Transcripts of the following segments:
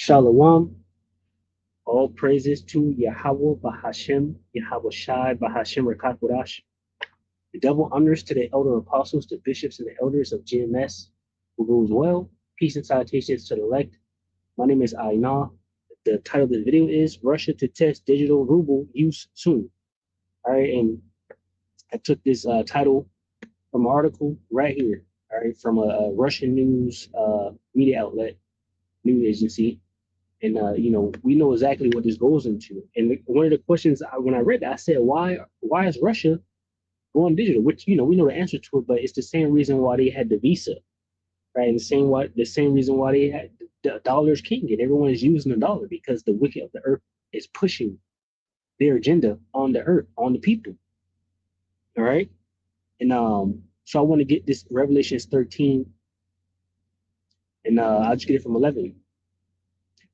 Shalom, all praises to Yahweh Bahashem, Yahweh Shai Bahashem Rakakwadash. The double honors to the elder apostles, the bishops, and the elders of GMS who rules well. Peace and salutations to the elect. My name is Aina. The title of the video is Russia to Test Digital Ruble Use Soon. All right, and I took this title from an article right here, all right, from a Russian news media outlet, news agency. And we know exactly what this goes into. And one of the questions when I read that, I said, why is Russia going digital? Which we know the answer to it, but it's the same reason why they had the visa, right? And the same reason why they had the dollar's king, and everyone is using the dollar because the wicked of the earth is pushing their agenda on the earth, on the people. All right, and so I want to get this Revelations 13, and I'll just get it from 11.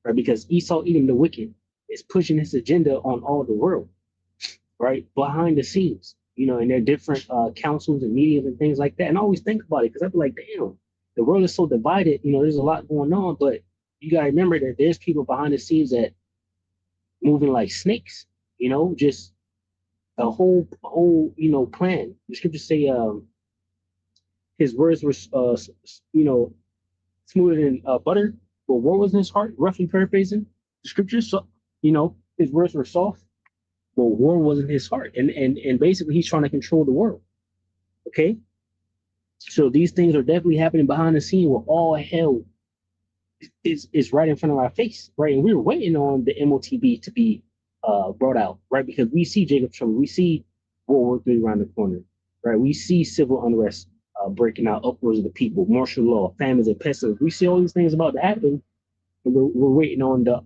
Right? Because Esau, Edom, the wicked, is pushing his agenda on all the world, right? Behind the scenes, and there are different councils and media and things like that. And I always think about it because I'd be like, damn, the world is so divided. There's a lot going on, but you got to remember that there's people behind the scenes that moving like snakes, just a whole, plan. The scriptures say his words were, smoother than butter, but what was in his heart? Roughly paraphrasing the scriptures. So, his words were soft, but war was in his heart. And basically he's trying to control the world. Okay. So these things are definitely happening behind the scene where all hell is right in front of our face. Right. And we were waiting on the MOTB to be brought out, right? Because we see Jacob trouble, we see World War III around the corner, right? We see civil unrest breaking out, upwards of the people, martial law, famines and pestilence. We see all these things about to happen, and we're waiting on the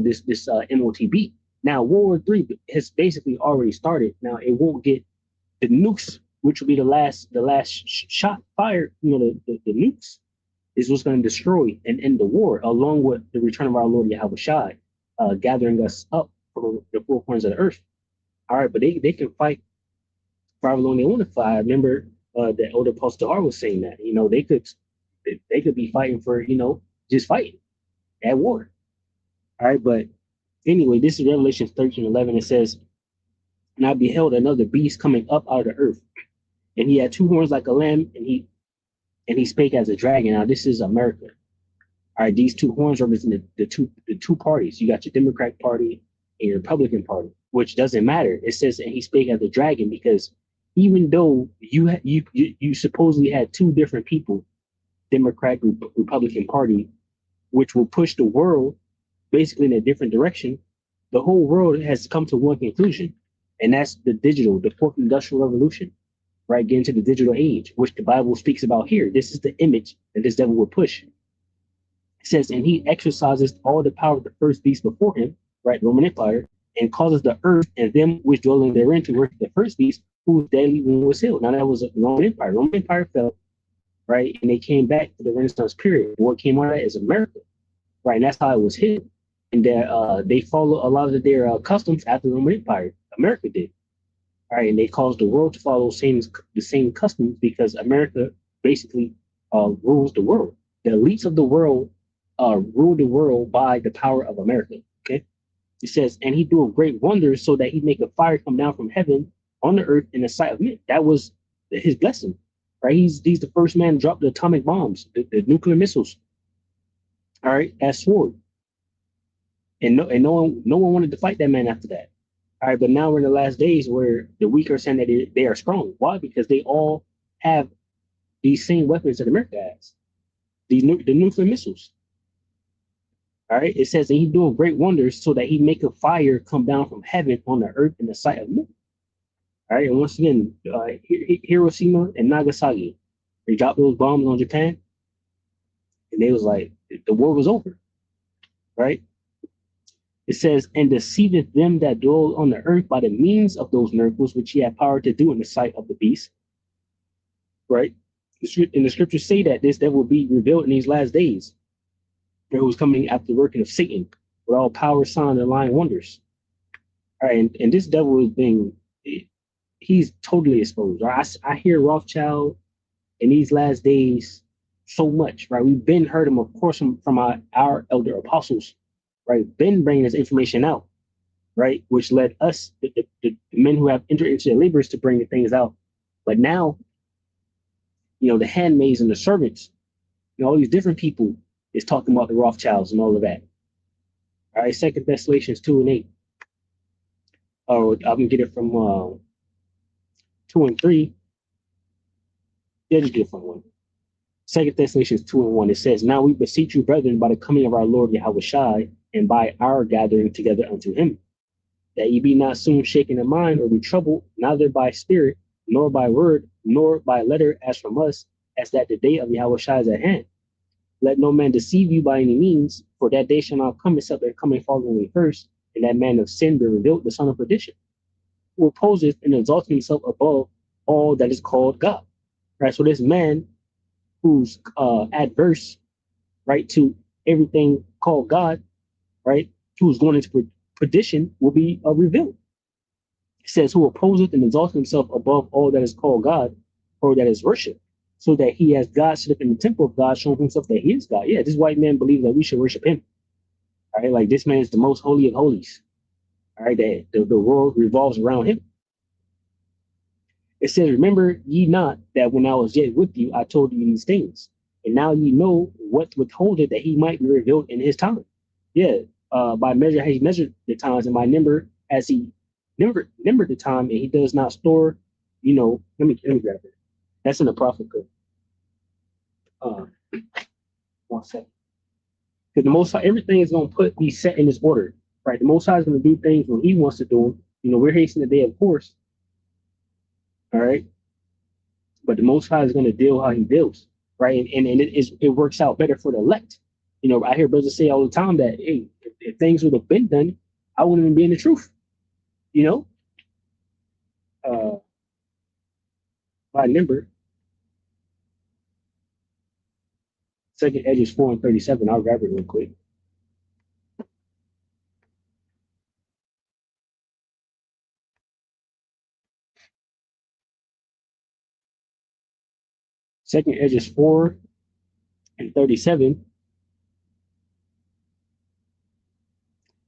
this MOTB. Now World War III has basically already started. Now it won't get the nukes, which will be the last shot fired. The nukes is what's going to destroy and end the war, along with the return of our Lord Yahweh Shai, gathering us up from the four corners of the earth. All right, but they can fight for however long they want to fight. I remember the older Apostle Har was saying that they could be fighting for just fighting at war. All right, but anyway, this is Revelation 13:11. It says, "And I beheld another beast coming up out of the earth, and he had two horns like a lamb, and he spake as a dragon." Now this is America. All right, these two horns represent the two parties. You got your Democratic Party and your Republican Party, which doesn't matter. It says, "And he spake as a dragon," because even though you supposedly had two different people, Democratic Republican Party, which will push the world basically in a different direction, the whole world has come to one conclusion, and that's the fourth industrial revolution, right? Getting to the digital age, which the Bible speaks about here. This is the image that this devil will push. It says, "And he exercises all the power of the first beast before him," right? Roman Empire, "and causes the earth and them which dwell in therein to worship the first beast, whose deadly wound was healed." Now that was a Roman Empire. Roman Empire fell, right? And they came back to the Renaissance period. What came out of that is America, right? And that's how it was healed. And they follow a lot of their customs after the Roman Empire. America did, all right? And they caused the world to follow the same customs because America basically rules the world. The elites of the world rule the world by the power of America. Okay. It says, "And he doeth great wonders, so that he make a fire come down from heaven on the earth in the sight of men." That was his blessing, right? He's the first man to drop the atomic bombs, the nuclear missiles. All right, as sword. And no one wanted to fight that man after that. All right, but now we're in the last days where the weak are saying that they are strong. Why? Because they all have these same weapons that America has, the nuclear missiles. All right, it says, "And he doing great wonders, so that he make a fire come down from heaven on the earth in the sight of men." All right, and once again, Hiroshima and Nagasaki, they dropped those bombs on Japan, and they was like, the war was over, right? It says, "And deceiveth them that dwell on the earth by the means of those miracles which he had power to do in the sight of the beast." Right? And the scriptures say that this devil will be revealed in these last days. It was coming after the working of Satan with all power, signs, and lying wonders. All right, and this devil is he's totally exposed. Right? I hear Rothschild in these last days so much, right? We've been heard him, of course, from our elder apostles, right? Been bringing this information out, right? Which led us, the men who have entered into their labors, to bring the things out. But now, the handmaids and the servants, all these different people is talking about the Rothschilds and all of that. All right, Second Thessalonians 2:8. Or I'm gonna get it from 2 and 3. Yeah, just get it from 1. Second Thessalonians 2:1. It says, "Now we beseech you, brethren, by the coming of our Lord Yahweh Shai, and by our gathering together unto him, that ye be not soon shaken in mind or be troubled, neither by spirit, nor by word, nor by letter as from us, as that the day of Yahweh Shai is at hand. Let no man deceive you by any means, for that day shall not come except there come a falling first, and that man of sin be revealed, the son of perdition, who opposes and exalts himself above all that is called God." Right. So this man who's adverse, right, to everything called God, right, who's going into perdition, will be revealed. It says, "Who opposes and exalts himself above all that is called God, or that is worship, so that he has God sit up in the temple of God, showing himself that he is God." Yeah, this white man believes that we should worship him. All right, like this man is the most holy of holies. All right, that the world revolves around him. It says, "Remember ye not that when I was yet with you, I told you these things, and now ye know what withholdeth, that he might be revealed in his time." Yeah, by measure has he measured the times, and by number has he numbered the time, and he does not store. Let me grab it. That's in the prophet code. 1 second. Because the Most High, everything is going to be set in this order, right? The Most High is going to do things when He wants to do them. We're hastening the day, of course, all right. But the Most High is going to deal how He deals, right? And it works out better for the elect. I hear brothers say all the time that, hey, if things would have been done, I wouldn't even be in the truth. By number, second Edges 4:37. I'll grab it real quick. Second Edges 4:37.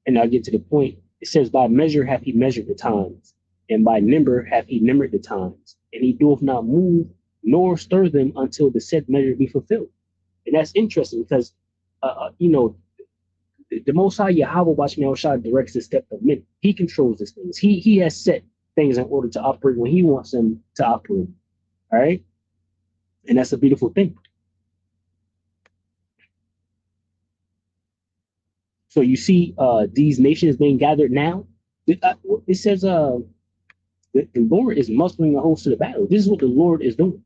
And I'll get to the point. It says, "By measure hath he measured the times, and by number hath he numbered the times, and he doeth not move nor stir them until the said measure be fulfilled." And that's interesting because, the Most High Yahweh Bashim directs the step of men. He controls these things. He has set things in order to operate when he wants them to operate. All right, and that's a beautiful thing. So you see these nations being gathered now. It says the Lord is mustering the host to the battle. This is what the Lord is doing.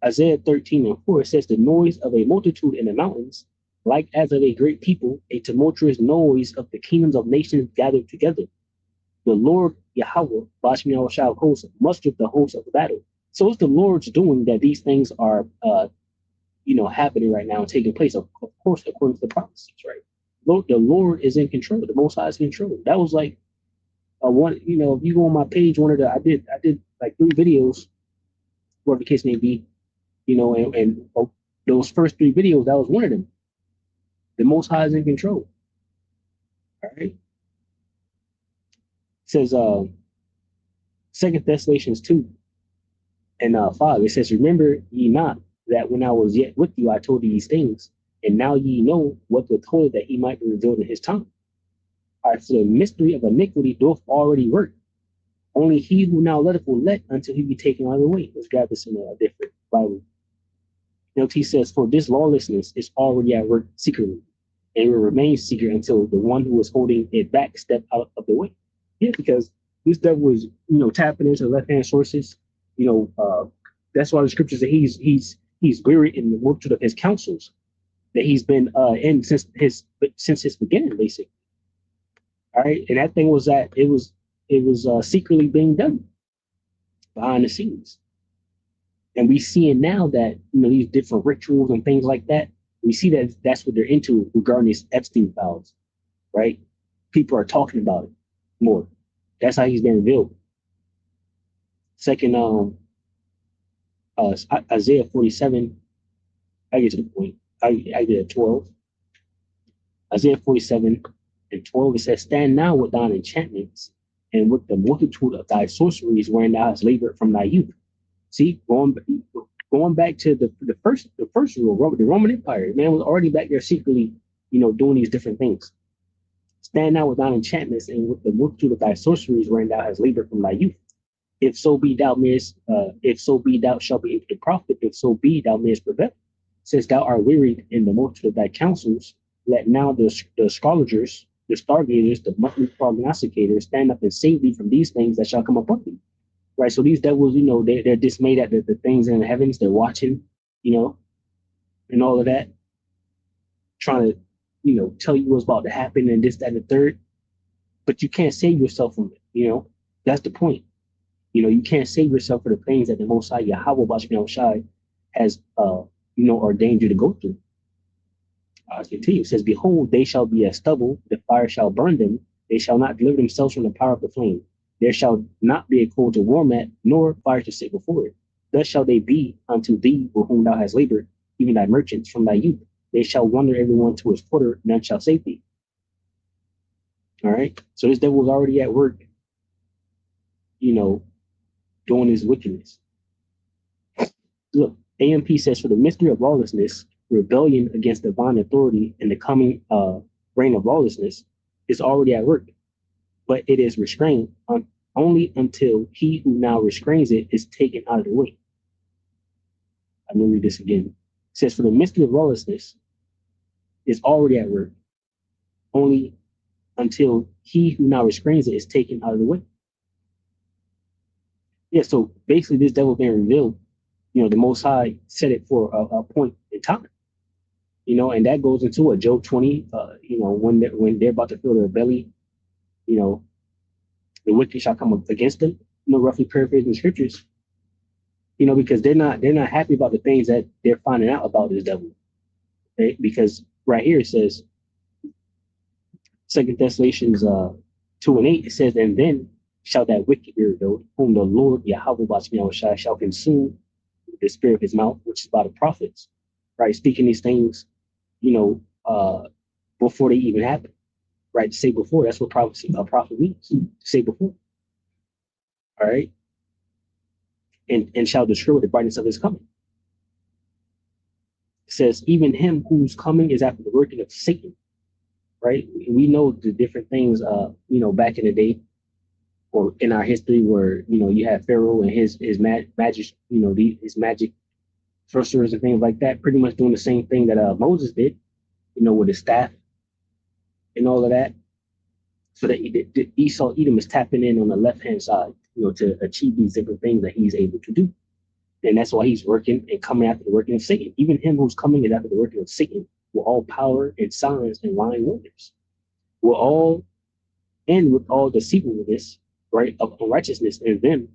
Isaiah 13:4, it says, "The noise of a multitude in the mountains, like as of a great people, a tumultuous noise of the kingdoms of nations gathered together. The Lord Yahweh, Bashmi Shah host, mustered the host of the battle." So it's the Lord's doing that these things are, happening right now and taking place, of course, according to the prophecies, right? The Lord is in control. The Most High is in control. That was like one. If you go on my page, I did like 3 videos, whatever the case may be. And those first 3 videos, that was one of them. The Most High is in control. All right. It says, 2 Thessalonians 2:5. It says, "Remember ye not that when I was yet with you, I told you these things, and now ye know what withhold, that he might be revealed in his time." All right. So the mystery of iniquity doth already work. Only he who now letteth will let until he be taken out of the way. Let's grab this in a different Bible. He says, "For this lawlessness is already at work secretly, and it will remain secret until the one who is holding it back step out of the way." Yeah, because this devil is, tapping into left-hand sources. That's why the scriptures that he's buried in the multitude of his counsels that he's been in since his beginning, basically. All right, and that thing was that it was secretly being done behind the scenes. And we seeing now that, these different rituals and things like that, we see that that's what they're into regarding these Epstein files, right? People are talking about it more. That's how he's been revealed. Second, Isaiah 47, I get to the point. I get a 12. Isaiah 47 and 12, it says, Stand now with thine enchantments and with the multitude of thy sorceries wherein thou hast labored from thy youth. See, going back to the first rule, the Roman Empire, man was already back there secretly, doing these different things. Stand now with thine enchantments and with the multitude of thy sorceries wherein thou hast labored from thy youth. If so be thou mayest, if so be thou shalt be able to profit, if so be thou mayest prevail. Since thou art wearied in the multitude of thy counsels, let now the astrologers, the stargazers, the monthly prognosticators stand up and save thee from these things that shall come upon thee. Right. So these devils, they're dismayed at the things in the heavens. They're watching, you know, and all of that, trying to, tell you what's about to happen and this, that, and the third. But you can't save yourself from it. That's the point. You can't save yourself for the things that the Most High Yahweh Bashmi Shai has, ordained you to go through. I continue. It says, Behold, they shall be as stubble, the fire shall burn them, they shall not deliver themselves from the power of the flame. There shall not be a coal to warm at, nor fire to sit before it. Thus shall they be unto thee for whom thou hast labored, even thy merchants from thy youth. They shall wander everyone to his quarter, none shall save thee. All right. So this devil was already at work, doing his wickedness. Look, AMP says, For the mystery of lawlessness, rebellion against divine authority, and the coming reign of lawlessness is already at work, but it is restrained only until he who now restrains it is taken out of the way. I'm going to read this again. It says, For the mystery of lawlessness is already at work, only until he who now restrains it is taken out of the way. Yeah, so basically this devil being revealed, the Most High set it for a point in time, and that goes into Job 20, when they're about to fill their belly, the wicked shall come up against them, roughly paraphrasing the scriptures, because they're not happy about the things that they're finding out about this devil, right? Because right here it says, 2 Thessalonians 2 and 8, it says, And then shall that wicked be revealed, whom the Lord Yahweh shall consume the spirit of his mouth, which is by the prophets, right? Speaking these things, before they even happen, right? To say before, that's what prophecy, a prophet means, to say before, all right? And shall destroy the brightness of his coming. It says, even him whose coming is after the working of Satan, right? We know the different things, back in the day, or in our history, where you have Pharaoh and his magic, his magic sorcerers and things like that, pretty much doing the same thing that Moses did, with his staff and all of that. So that Esau Edom is tapping in on the left hand side, to achieve these different things that he's able to do. And that's why he's working and coming after the working of Satan. Even him who's coming is after the working of Satan, with all power and signs and lying wonders, will all end with all deceitfulness, right, of unrighteousness in them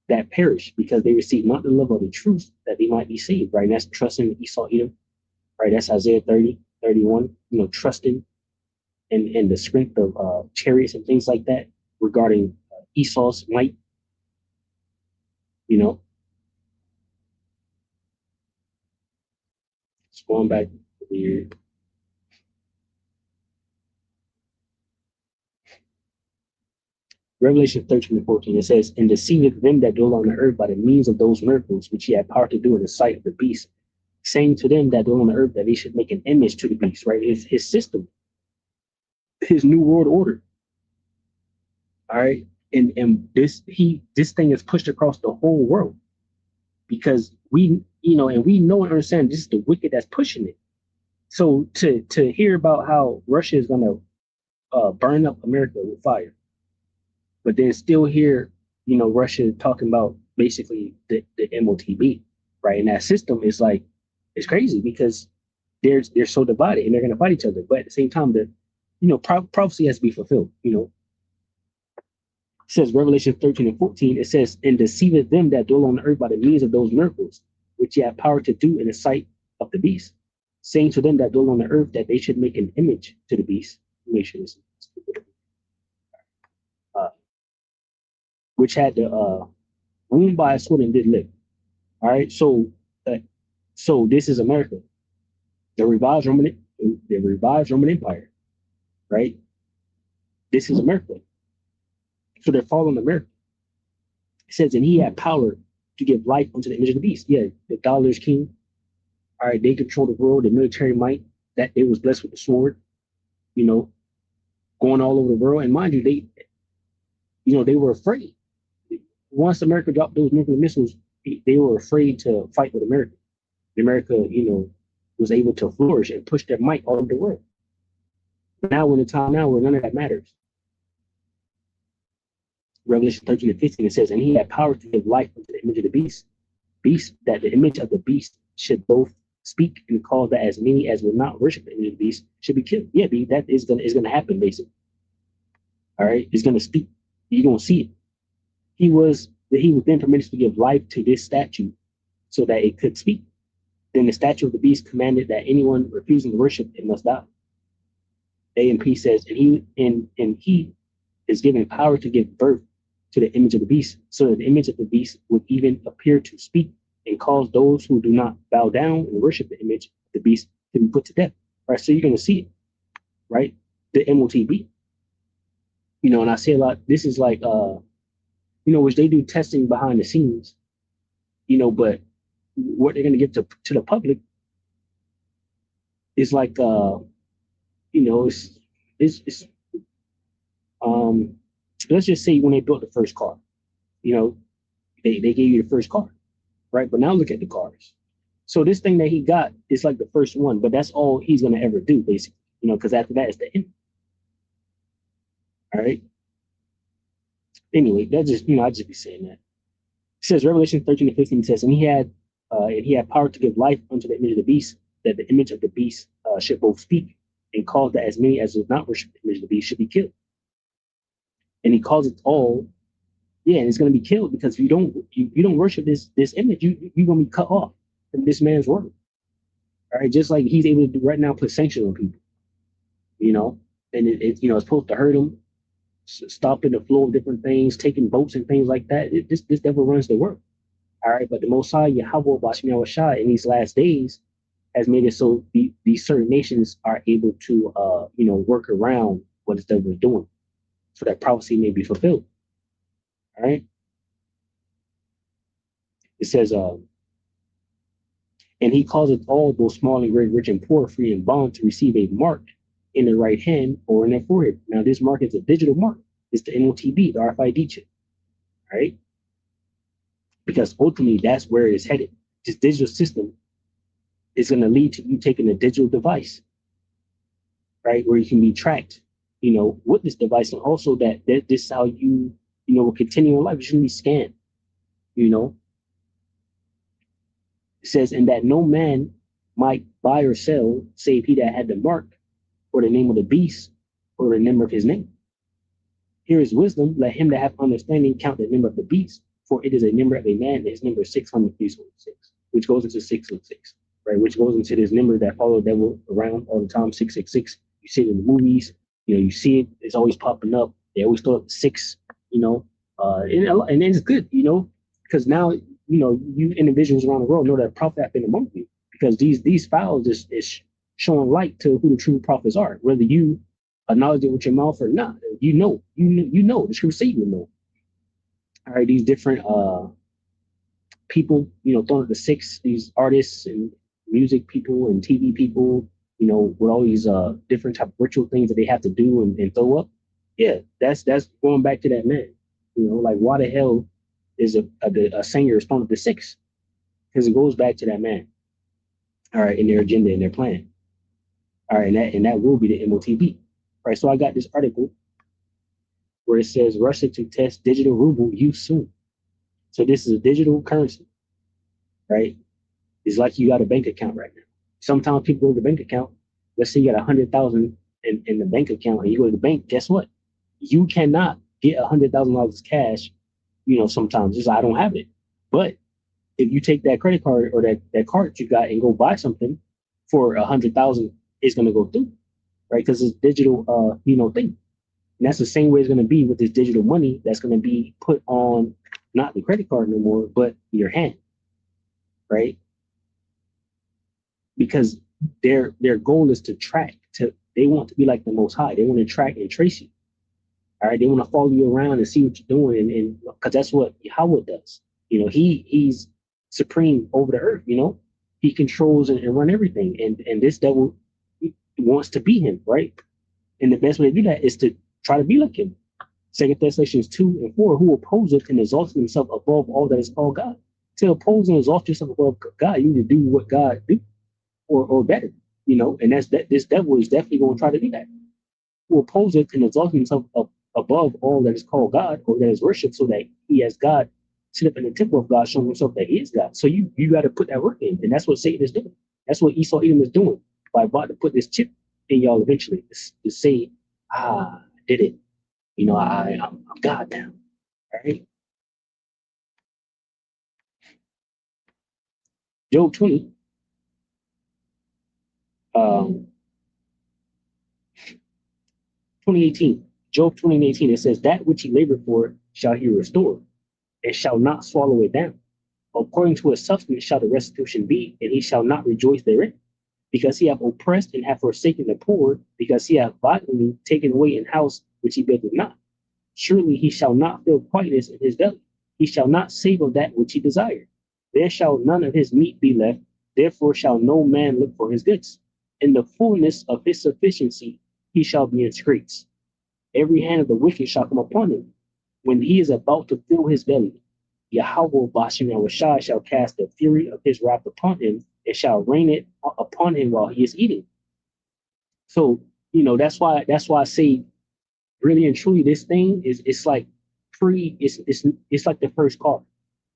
that perish, because they receive not the love of the truth, that they might be saved, right? And that's trusting Esau Edom, right? That's Isaiah 30, 31, trusting and the strength of chariots and things like that, regarding Esau's might, It's going back here. Revelation 13 and 14, it says, And deceiveth them that dwell on the earth by the means of those miracles which he had power to do in the sight of the beast, saying to them that dwell on the earth that they should make an image to the beast, right? His system, his new world order. All right. And this thing is pushed across the whole world, because we and we know and understand this is the wicked that's pushing it. So to hear about how Russia is gonna burn up America with fire, but then still hear Russia talking about basically the MOTB, right? And that system is like, it's crazy, because they're so divided and they're gonna fight each other. But at the same time, that prophecy has to be fulfilled. It says Revelation 13 and 14, it says, And deceiveth them that dwell on the earth by the means of those miracles, which ye have power to do in the sight of the beast, saying to them that dwell on the earth that they should make an image to the beast. Make sure this which had the wound by a sword and did live. All right. So So this is America, the revived Roman Empire, right? This is America. So they're following America. It says, and he had power to give life unto the image of the beast. Yeah, the dollar's king. All right, they control the world, the military might, that they was blessed with the sword, you know, going all over the world. And mind you, they were afraid. Once America dropped those nuclear missiles, they were afraid to fight with America. America, was able to flourish and push their might all over the world. Now we're in a time now where none of that matters. Revelation 13 and 15, it says, and he had power to give life unto the image of the beast, that the image of the beast should both speak and call that as many as will not worship the image of the beast should be killed. Yeah, that is gonna happen, basically. All right, it's gonna speak. You're gonna see it. He was then permitted to give life to this statue so that it could speak. Then the statue of the beast commanded that anyone refusing to worship it must die. A&P says, and he is given power to give birth to the image of the beast, so that the image of the beast would even appear to speak and cause those who do not bow down and worship the image of the beast to be put to death. Right? So you're going to see it, right? The MOTB. And I say a lot, this is like, which they do testing behind the scenes, but what they're going to give to the public is like, it's let's just say when they built the first car, they gave you the first car, right? But now look at the cars. So this thing that he got is like the first one, but that's all he's going to ever do, basically, because after that is the end. All right. Anyway, that just, I just be saying that. It says Revelation 13 and 15 says, and he had power to give life unto the image of the beast, that the image of the beast should both speak and cause that as many as does not worship the image of the beast should be killed. And he calls it all, and it's going to be killed because if you don't worship this image, you're going to be cut off from this man's word. All right, just like he's able to do right now, put sanctions on people, and it's supposed to hurt them, stopping the flow of different things, taking boats and things like that. This devil runs the world. All right, but the Most High Yahweh Bashim Shah in these last days has made it so these certain nations are able to work around what the devil is doing, so that prophecy may be fulfilled. All right. It says, and he causeth all both small and great, rich and poor, free and bond to receive a mark in their right hand or in their forehead. Now, this mark is a digital mark. It's the MOTB, the RFID chip. All right. Because ultimately, that's where it is headed. This digital system is going to lead to you taking a digital device, right, where you can be tracked, with this device, and also that this is how you, will continue in life. You shouldn't be scanned, It says, and that no man might buy or sell, save he that had the mark, or the name of the beast, or the number of his name. Here is wisdom. Let him that have understanding count the number of the beast, for it is a number of a man, and his number is 636, which goes into 616, right? Which goes into this number that follow the devil around all the time, 666. You see it in the movies, you see it, it's always popping up. They always throw up 6, and it's good, because now, you individuals around the world know that prophet have been among you, because these files is showing light to who the true prophets are, whether you acknowledge it with your mouth or not. You know, the scripture say you know. All right, these different people, throwing up the 6, these artists and music people and TV people, with all these different type of ritual things that they have to do and throw up. Yeah, that's going back to that man. Like why the hell is a singer throwing up the 6? Because it goes back to that man. All right, in their agenda and their plan. All right, and that will be the MOTB. All right, so I got this article where it says Russia to test digital ruble use soon. So this is a digital currency, right? It's like you got a bank account right now. Sometimes people go to the bank account. Let's say you got 100,000 in the bank account, and you go to the bank. Guess what? You cannot get $100,000 cash. Sometimes just I don't have it. But if you take that credit card or that card you got and go buy something for 100,000, it's gonna go through, right? Because it's digital, thing. And that's the same way it's gonna be with this digital money that's gonna be put on not the credit card no more, but your hand, right? because their goal is to track. They want to be like the Most High. They want to track and trace you. All right, they want to follow you around and see what you're doing, and because that's what Yahweh does. He's supreme over the earth. He controls and run everything, and this devil wants to be him, right? And the best way to do that is to try to be like him. Second Thessalonians 2:4, who opposes and exalts himself above all that is called God. To oppose and exalt yourself above God, you need to do what God do, or better. And that's that. This devil is definitely going to try to do that. Who opposes and exalts himself above all that is called God or that is worshipped, so that he as God sit up in the temple of God, showing himself that he is God. So you got to put that work in, and that's what Satan is doing. That's what Esau Edom is doing by about to put this chip in y'all eventually to say, I did it. I'm God now. All right. Job 20, um, 2018. Job 20:18. It says, that which he labored for shall he restore, and shall not swallow it down. According to his substance shall the restitution be, and he shall not rejoice therein. Because he hath oppressed and hath forsaken the poor, because he hath violently taken away an house which he builded not. Surely he shall not feel quietness in his belly. He shall not save of that which he desired. There shall none of his meat be left. Therefore shall no man look for his goods. In the fullness of his sufficiency he shall be in straits. Every hand of the wicked shall come upon him. When he is about to fill his belly, Yahweh Bashim Yahushai shall cast the fury of his wrath upon him, and shall rain it upon him while he is eating. So, that's why I say, really and truly, this thing is, it's like it's like the first car.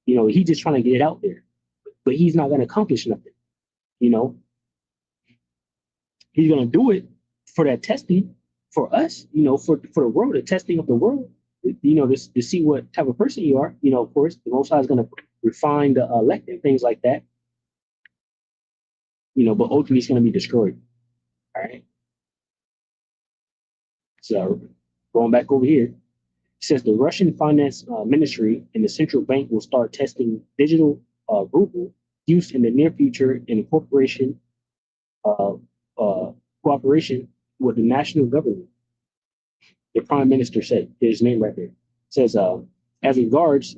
He's just trying to get it out there, but he's not going to accomplish nothing. You know, he's going to do it for that testing for us. For the world, the testing of the world. To see what type of person you are. Of course, the Most High is going to refine the elect and things like that. But ultimately, it's going to be destroyed. All right. So going back over here, it says the Russian finance ministry and the central bank will start testing digital ruble use in the near future in cooperation uh, uh, cooperation with the national government. The prime minister said his name right there. It says, as regards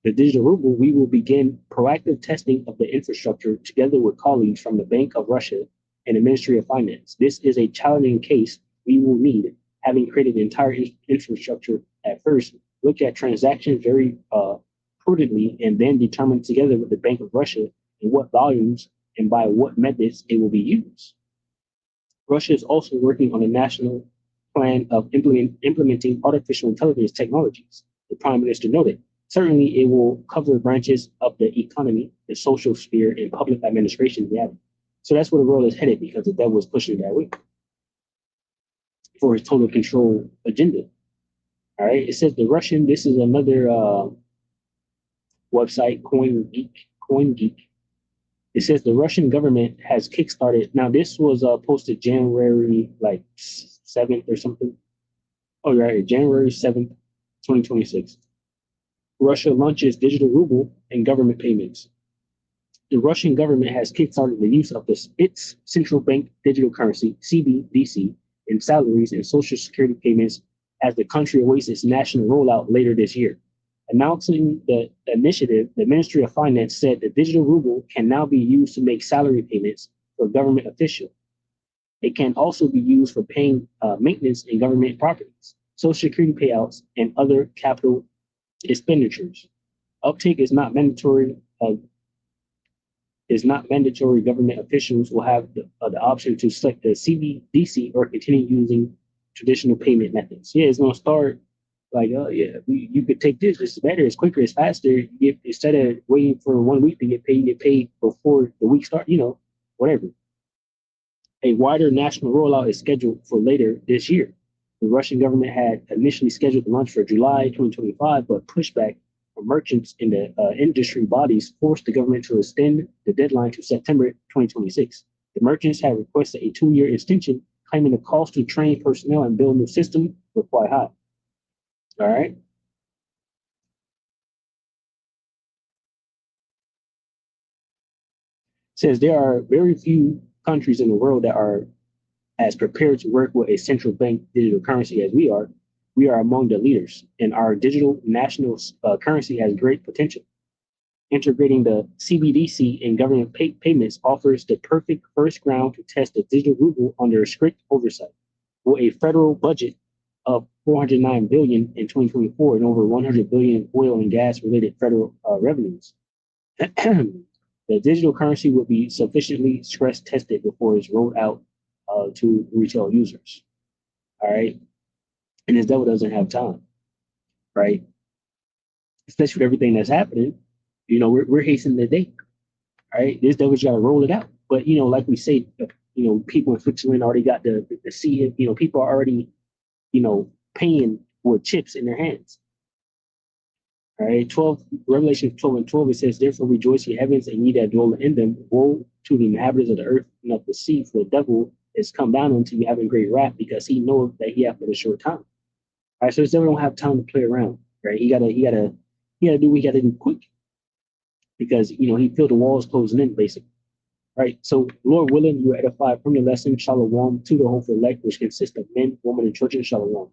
the digital ruble, we will begin proactive testing of the infrastructure together with colleagues from the Bank of Russia and the Ministry of Finance. This is a challenging case we will need, having created the entire infrastructure at first, look at transactions very prudently, and then determine together with the Bank of Russia in what volumes and by what methods it will be used. Russia is also working on a national plan of implementing artificial intelligence technologies, the Prime Minister noted. Certainly, it will cover branches of the economy, the social sphere, and public administration. Yeah. So that's where the world is headed, because the devil is pushing it that way for his total control agenda. All right. It says the Russian, this is another website, CoinGeek. It says the Russian government has kickstarted. Now, this was posted January like 7th or something. Oh, right. January 7th, 2026. Russia launches digital ruble and government payments. The Russian government has kickstarted the use of its central bank digital currency, CBDC, in salaries and social security payments as the country awaits its national rollout later this year. Announcing the initiative, the Ministry of Finance said the digital ruble can now be used to make salary payments for government officials. It can also be used for paying maintenance in government properties, social security payouts, and other capital expenditures. Uptake is not mandatory. Government officials will have the option to select the CBDC or continue using traditional payment methods. Yeah, it's going to start like, oh yeah, you could take this. It's better. It's quicker. It's faster. Instead of waiting for 1 week to get paid, you get paid before the week start. Whatever. A wider national rollout is scheduled for later this year. The Russian government had initially scheduled the launch for July 2025, but pushback from merchants in the industry bodies forced the government to extend the deadline to September 2026. The merchants had requested a 2-year extension, claiming the cost to train personnel and build new systems were quite high. All right. says there are very few countries in the world that are as prepared to work with a central bank digital currency as we are. We are among the leaders, and our digital national currency has great potential. Integrating the CBDC in government payments offers the perfect first ground to test the digital ruble under strict oversight. With a federal budget of 409 billion in 2024 and over 100 billion in oil and gas related federal revenues, the digital currency will be sufficiently stress tested before it's rolled out to retail users. All right, and this devil doesn't have time, right? Especially with everything that's happening, we're hastening the day. All right, this devil's got to roll it out. But like we say, people in Switzerland already got the seed. People are already paying with chips in their hands. All right, 12, Revelation 12 and 12, it says, therefore rejoice ye heavens and ye that dwell in them. Woe to the inhabitants of the earth and of the sea, for the devil is come down unto you having great wrath, because he knoweth that he hath but a short time. All right, so this devil don't have time to play around, right? He gotta do what he gotta do quick, because he feel the walls closing in, basically. Right. So, Lord willing, you are edified from the lesson. Shalom to the hopeful elect, which consists of men, women, and children. Shalom.